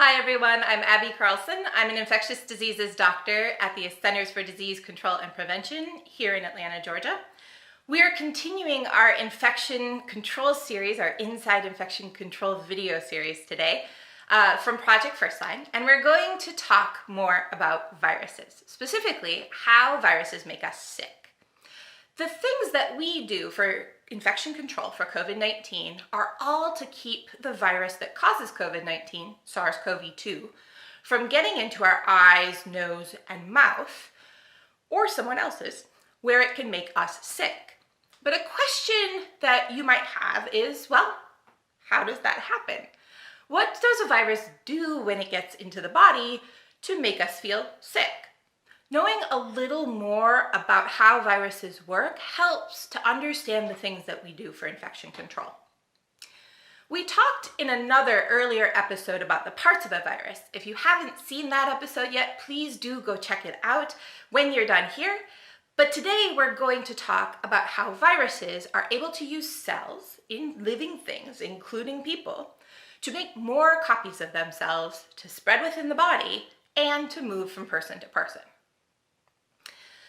Hi everyone, I'm Abby Carlson. I'm an infectious diseases doctor at the Centers for Disease Control and Prevention here in Atlanta, Georgia. We are continuing our infection control series, our Inside Infection Control video series today from Project First Line, and we're going to talk more about viruses, specifically how viruses make us sick. The things that we do for infection control for COVID-19 are all to keep the virus that causes COVID-19, SARS-CoV-2, from getting into our eyes, nose, and mouth, or someone else's, where it can make us sick. But a question that you might have is, well, how does that happen? What does a virus do when it gets into the body to make us feel sick? Knowing a little more about how viruses work helps to understand the things that we do for infection control. We talked in another earlier episode about the parts of a virus. If you haven't seen that episode yet, please do go check it out when you're done here. But today we're going to talk about how viruses are able to use cells in living things, including people, to make more copies of themselves, to spread within the body, and to move from person to person.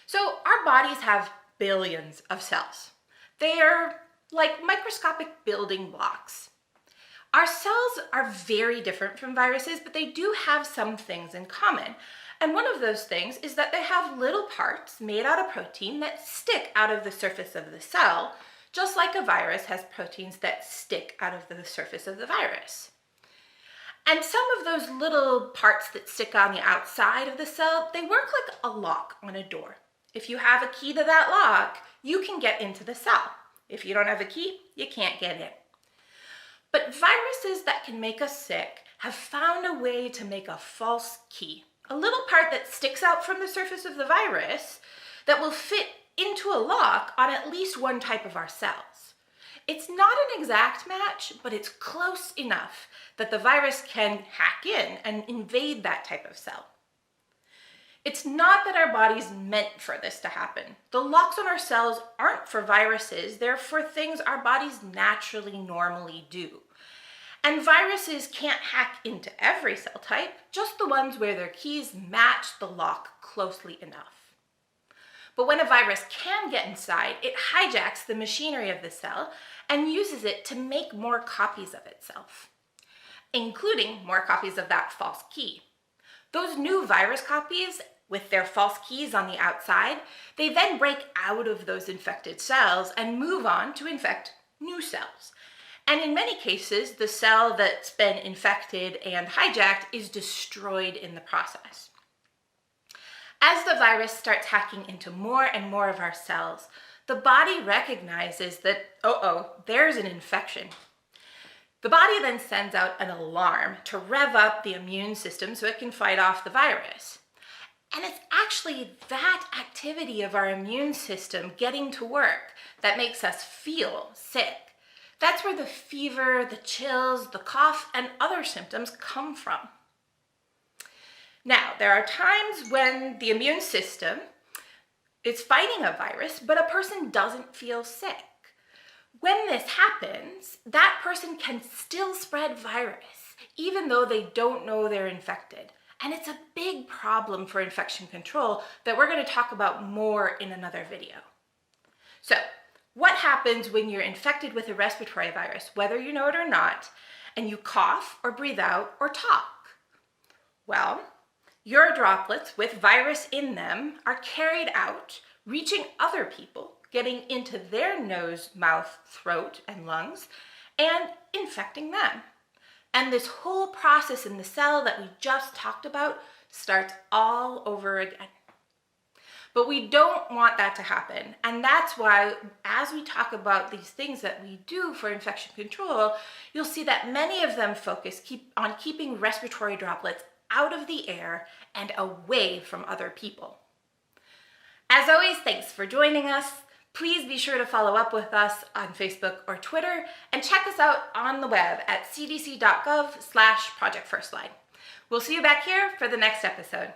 So our bodies have billions of cells. They are like microscopic building blocks. Our cells are very different from viruses, but they do have some things in common. And one of those things is that they have little parts made out of protein that stick out of the surface of the cell, just like a virus has proteins that stick out of the surface of the virus. And some of those little parts that stick on the outside of the cell, they work like a lock on a door. If you have a key to that lock, you can get into the cell. If you don't have a key, you can't get in. But viruses that can make us sick have found a way to make a false key, a little part that sticks out from the surface of the virus that will fit into a lock on at least one type of our cells. It's not an exact match, but it's close enough that the virus can hack in and invade that type of cell. It's not that our body's meant for this to happen. The locks on our cells aren't for viruses, they're for things our bodies naturally normally do. And viruses can't hack into every cell type, just the ones where their keys match the lock closely enough. But when a virus can get inside, it hijacks the machinery of the cell and uses it to make more copies of itself, including more copies of that false key. Those new virus copies, with their false keys on the outside, they then break out of those infected cells and move on to infect new cells. And in many cases, the cell that's been infected and hijacked is destroyed in the process. As the virus starts hacking into more and more of our cells, the body recognizes that, there's an infection. The body then sends out an alarm to rev up the immune system so it can fight off the virus. And it's actually that activity of our immune system getting to work that makes us feel sick. That's where the fever, the chills, the cough, and other symptoms come from. Now, there are times when the immune system is fighting a virus, but a person doesn't feel sick. When this happens, that person can still spread virus, even though they don't know they're infected. And it's a big problem for infection control that we're going to talk about more in another video. So, what happens when you're infected with a respiratory virus, whether you know it or not, and you cough or breathe out or talk? Well, your droplets with virus in them are carried out, reaching other people, getting into their nose, mouth, throat, and lungs, and infecting them. And this whole process in the cell that we just talked about starts all over again. But we don't want that to happen. And that's why, as we talk about these things that we do for infection control, you'll see that many of them focus on keeping respiratory droplets out of the air and away from other people. As always, thanks for joining us. Please be sure to follow up with us on Facebook or Twitter, and check us out on the web at cdc.gov/projectfirstline. We'll see you back here for the next episode.